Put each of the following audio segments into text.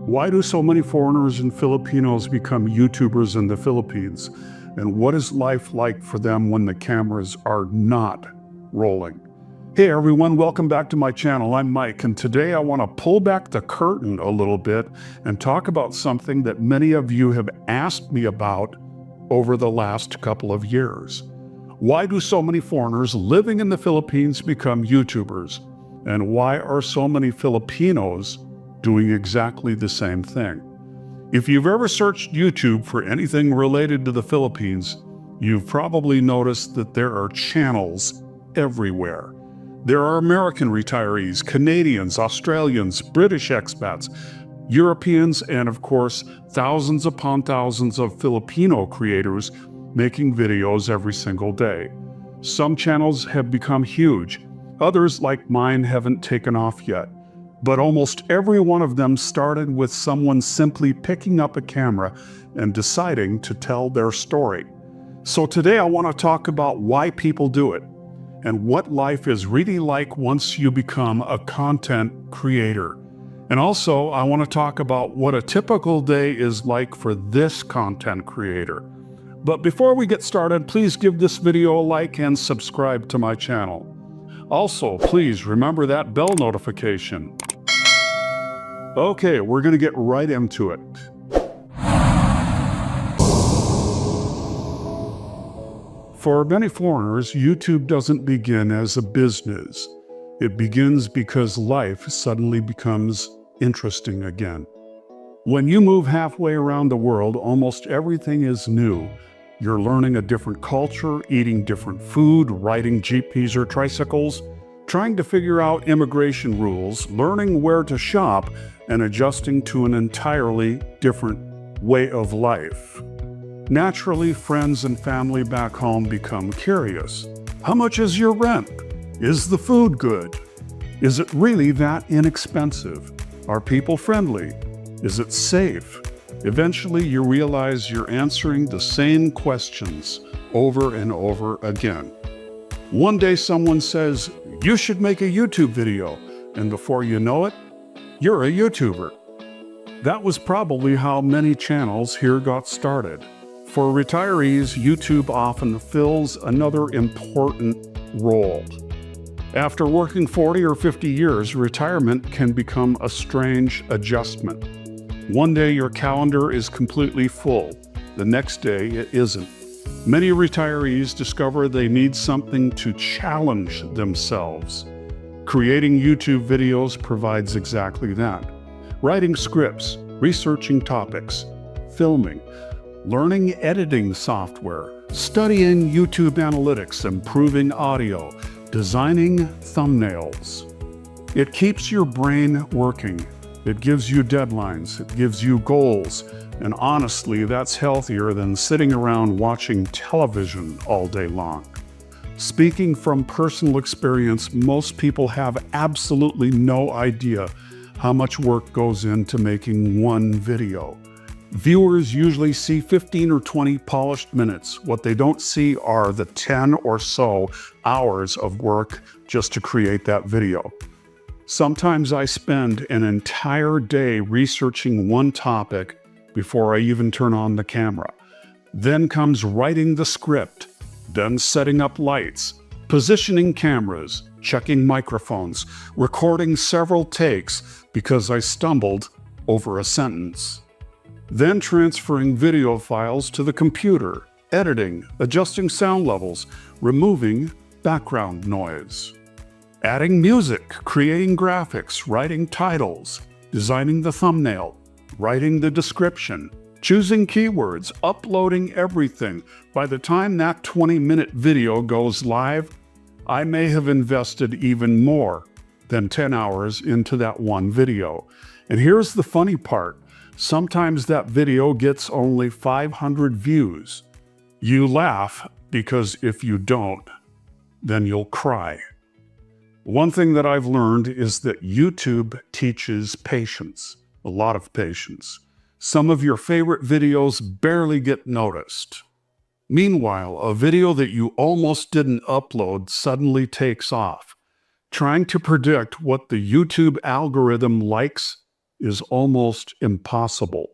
Why do so many foreigners and Filipinos become YouTubers in the Philippines? And what is life like for them when the cameras are not rolling? Hey everyone, welcome back to my channel. I'm Mike, and today I want to pull back the curtain a little bit and talk about something that many of you have asked me about over the last couple of years. Why do so many foreigners living in the Philippines become YouTubers? And why are so many Filipinos doing exactly the same thing? If you've ever searched YouTube for anything related to the Philippines, you've probably noticed that there are channels everywhere. There are American retirees, Canadians, Australians, British expats, Europeans, and of course, thousands upon thousands of Filipino creators making videos every single day. Some channels have become huge. Others, like mine, haven't taken off yet. But almost every one of them started with someone simply picking up a camera and deciding to tell their story. So today I want to talk about why people do it and what life is really like once you become a content creator. And also, I want to talk about what a typical day is like for this content creator. But before we get started, please give this video a like and subscribe to my channel. Also, please remember that bell notification. Okay, we're going to get right into it. For many foreigners, YouTube doesn't begin as a business. It begins because life suddenly becomes interesting again. When you move halfway around the world, almost everything is new. You're learning a different culture, eating different food, riding jeepies or tricycles, trying to figure out immigration rules, learning where to shop, and adjusting to an entirely different way of life. Naturally, friends and family back home become curious. How much is your rent? Is the food good? Is it really that inexpensive? Are people friendly? Is it safe? Eventually, you realize you're answering the same questions over and over again. One day someone says, "You should make a YouTube video," and before you know it, you're a YouTuber. That was probably how many channels here got started. For retirees, YouTube often fills another important role. After working 40 or 50 years, retirement can become a strange adjustment. One day your calendar is completely full. The next day it isn't. Many retirees discover they need something to challenge themselves. Creating YouTube videos provides exactly that. Writing scripts, researching topics, filming, learning editing software, studying YouTube analytics, improving audio, designing thumbnails. It keeps your brain working. It gives you deadlines, it gives you goals, and honestly, that's healthier than sitting around watching television all day long. Speaking from personal experience, most people have absolutely no idea how much work goes into making one video. Viewers usually see 15 or 20 polished minutes. What they don't see are the 10 or so hours of work just to create that video. Sometimes I spend an entire day researching one topic before I even turn on the camera. Then comes writing the script, then setting up lights, positioning cameras, checking microphones, recording several takes because I stumbled over a sentence. Then transferring video files to the computer, editing, adjusting sound levels, removing background noise. Adding music, creating graphics, writing titles, designing the thumbnail, writing the description, choosing keywords, uploading everything. By the time that 20-minute video goes live, I may have invested even more than 10 hours into that one video. And here's the funny part. Sometimes that video gets only 500 views. You laugh because if you don't, then you'll cry. One thing that I've learned is that YouTube teaches patience, a lot of patience. Some of your favorite videos barely get noticed. Meanwhile, a video that you almost didn't upload suddenly takes off. Trying to predict what the YouTube algorithm likes is almost impossible.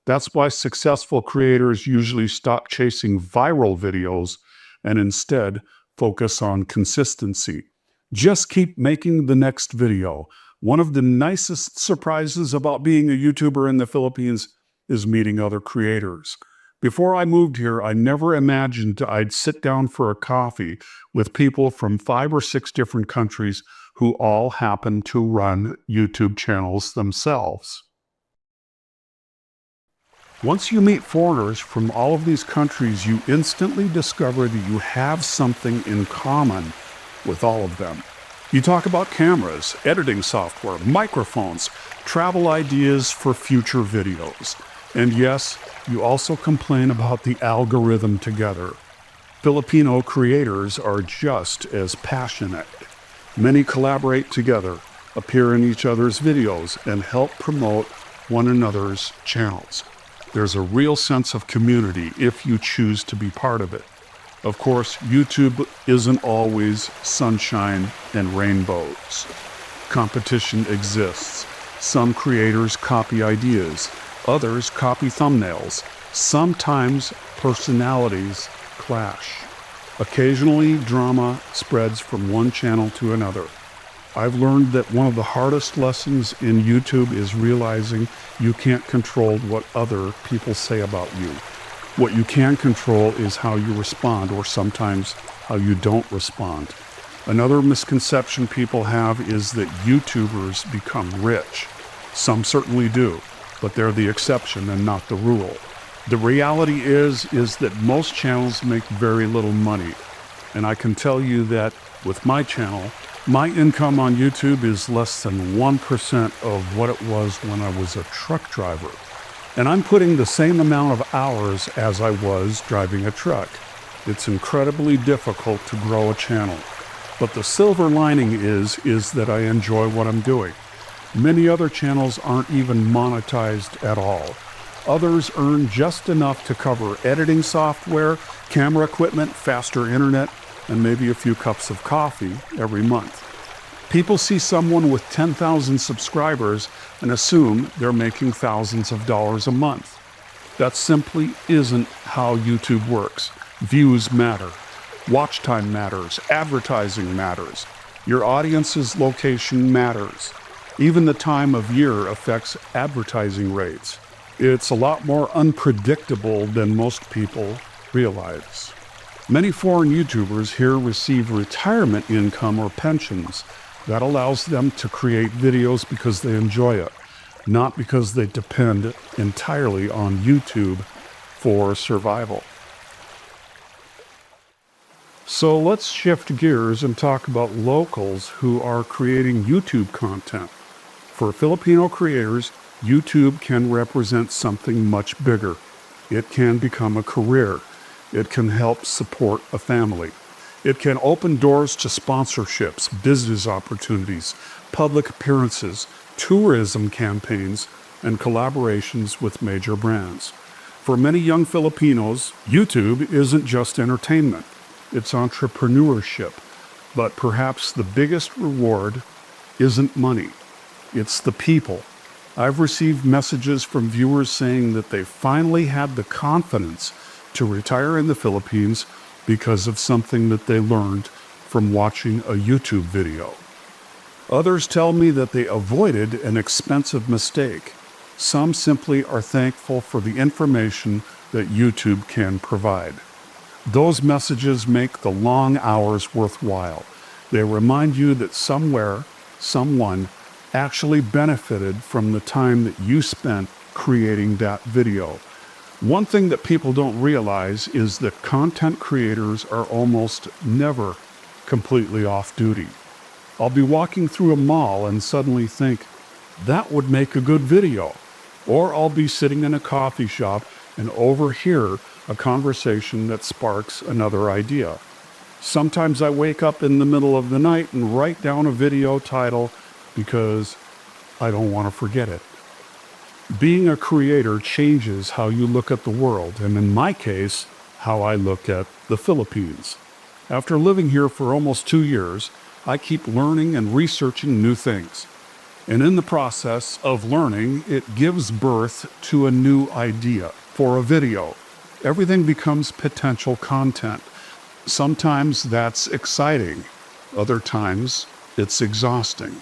That's why successful creators usually stop chasing viral videos and instead focus on consistency. Just keep making the next video. One of the nicest surprises about being a YouTuber in the Philippines is meeting other creators. Before I moved here, I never imagined I'd sit down for a coffee with people from 5 or 6 different countries who all happen to run YouTube channels themselves. Once you meet foreigners from all of these countries, you instantly discover that you have something in common with all of them. You talk about cameras, editing software, microphones, travel ideas for future videos. And yes, you also complain about the algorithm together. Filipino creators are just as passionate. Many collaborate together, appear in each other's videos, and help promote one another's channels. There's a real sense of community if you choose to be part of it. Of course, YouTube isn't always sunshine and rainbows. Competition exists. Some creators copy ideas, others copy thumbnails. Sometimes personalities clash. Occasionally, drama spreads from one channel to another. I've learned that one of the hardest lessons in YouTube is realizing you can't control what other people say about you. What you can control is how you respond, or sometimes how you don't respond. Another misconception people have is that YouTubers become rich. Some certainly do, but they're the exception and not the rule. The reality is that most channels make very little money. And I can tell you that with my channel, my income on YouTube is less than 1% of what it was when I was a truck driver. And I'm putting the same amount of hours as I was driving a truck. It's incredibly difficult to grow a channel. But the silver lining is that I enjoy what I'm doing. Many other channels aren't even monetized at all. Others earn just enough to cover editing software, camera equipment, faster internet, and maybe a few cups of coffee every month. People see someone with 10,000 subscribers and assume they're making thousands of dollars a month. That simply isn't how YouTube works. Views matter. Watch time matters. Advertising matters. Your audience's location matters. Even the time of year affects advertising rates. It's a lot more unpredictable than most people realize. Many foreign YouTubers here receive retirement income or pensions. That allows them to create videos because they enjoy it, not because they depend entirely on YouTube for survival. So let's shift gears and talk about locals who are creating YouTube content. For Filipino creators, YouTube can represent something much bigger. It can become a career. It can help support a family. It can open doors to sponsorships, business opportunities, public appearances, tourism campaigns, and collaborations with major brands. For many young Filipinos, YouTube isn't just entertainment. It's entrepreneurship. But perhaps the biggest reward isn't money. It's the people. I've received messages from viewers saying that they finally had the confidence to retire in the Philippines because of something that they learned from watching a YouTube video. Others tell me that they avoided an expensive mistake. Some simply are thankful for the information that YouTube can provide. Those messages make the long hours worthwhile. They remind you that somewhere, someone actually benefited from the time that you spent creating that video. One thing that people don't realize is that content creators are almost never completely off duty. I'll be walking through a mall and suddenly think, that would make a good video. Or I'll be sitting in a coffee shop and overhear a conversation that sparks another idea. Sometimes I wake up in the middle of the night and write down a video title because I don't want to forget it. Being a creator changes how you look at the world, and in my case, how I look at the Philippines. After living here for almost 2 years, I keep learning and researching new things. And in the process of learning, it gives birth to a new idea for a video. Everything becomes potential content. Sometimes that's exciting. Other times, it's exhausting.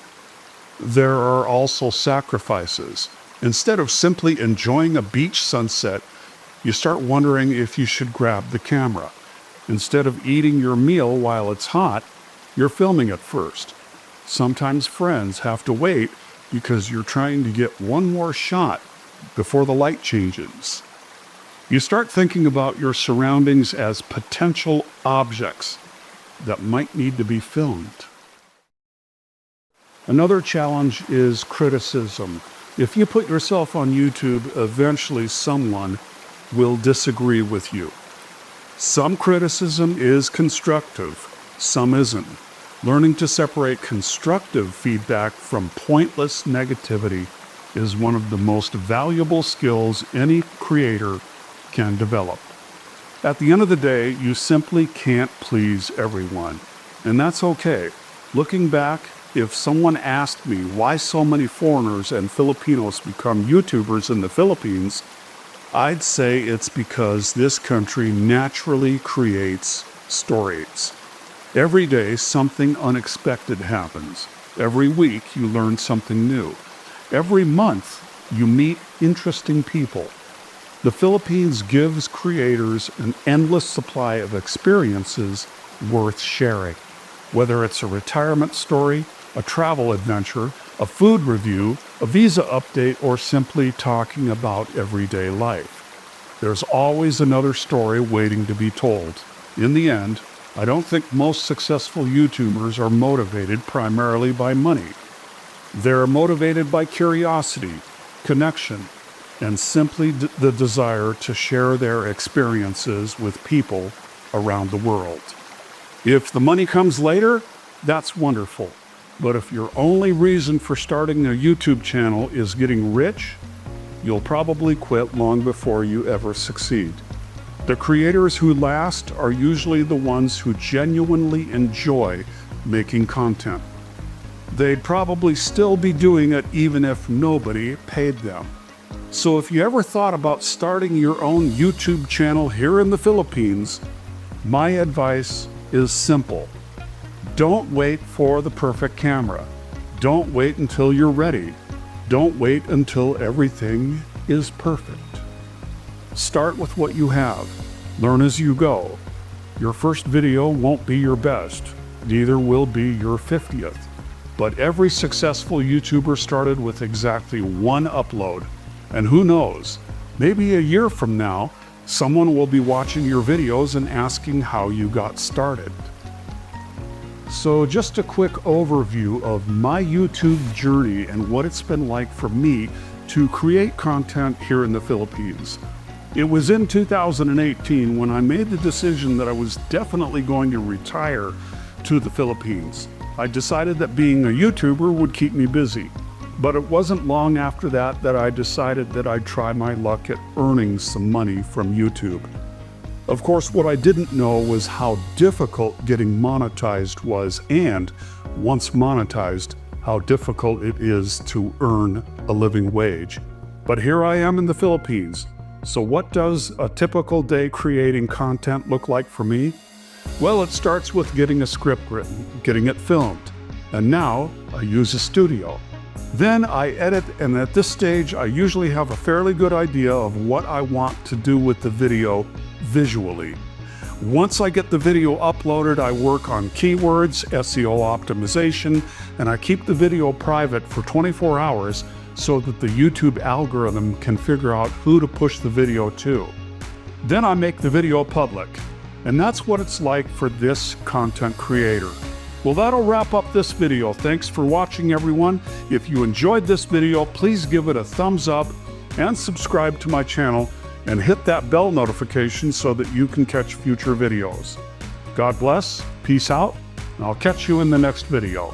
There are also sacrifices. Instead of simply enjoying a beach sunset, you start wondering if you should grab the camera. Instead of eating your meal while it's hot, you're filming it first. Sometimes friends have to wait because you're trying to get one more shot before the light changes. You start thinking about your surroundings as potential objects that might need to be filmed. Another challenge is criticism. If you put yourself on YouTube, eventually someone will disagree with you. Some criticism is constructive, some isn't. Learning to separate constructive feedback from pointless negativity is one of the most valuable skills any creator can develop. At the end of the day, you simply can't please everyone, and that's okay. Looking back, if someone asked me why so many foreigners and Filipinos become YouTubers in the Philippines, I'd say it's because this country naturally creates stories. Every day, something unexpected happens. Every week, you learn something new. Every month, you meet interesting people. The Philippines gives creators an endless supply of experiences worth sharing. Whether it's a retirement story, a travel adventure, a food review, a visa update, or simply talking about everyday life. There's always another story waiting to be told. In the end, I don't think most successful YouTubers are motivated primarily by money. They're motivated by curiosity, connection, and simply the desire to share their experiences with people around the world. If the money comes later, that's wonderful. But if your only reason for starting a YouTube channel is getting rich, you'll probably quit long before you ever succeed. The creators who last are usually the ones who genuinely enjoy making content. They'd probably still be doing it even if nobody paid them. So if you ever thought about starting your own YouTube channel here in the Philippines, my advice is simple. Don't wait for the perfect camera. Don't wait until you're ready. Don't wait until everything is perfect. Start with what you have. Learn as you go. Your first video won't be your best. Neither will be your 50th. But every successful YouTuber started with exactly one upload. And who knows, maybe a year from now, someone will be watching your videos and asking how you got started. So just a quick overview of my YouTube journey and what it's been like for me to create content here in the Philippines. It was in 2018 when I made the decision that I was definitely going to retire to the Philippines. I decided that being a YouTuber would keep me busy. But it wasn't long after that that I decided that I'd try my luck at earning some money from YouTube. Of course, what I didn't know was how difficult getting monetized was, and once monetized, how difficult it is to earn a living wage. But here I am in the Philippines. So what does a typical day creating content look like for me? Well, it starts with getting a script written, getting it filmed, and now I use a studio. Then I edit, and at this stage, I usually have a fairly good idea of what I want to do with the video visually. Once I get the video uploaded, I work on keywords, SEO optimization, and I keep the video private for 24 hours so that the YouTube algorithm can figure out who to push the video to. Then I make the video public, and that's what it's like for this content creator. Well, that'll wrap up this video. Thanks for watching, everyone. If you enjoyed this video, please give it a thumbs up and subscribe to my channel and hit that bell notification so that you can catch future videos. God bless, peace out, and I'll catch you in the next video.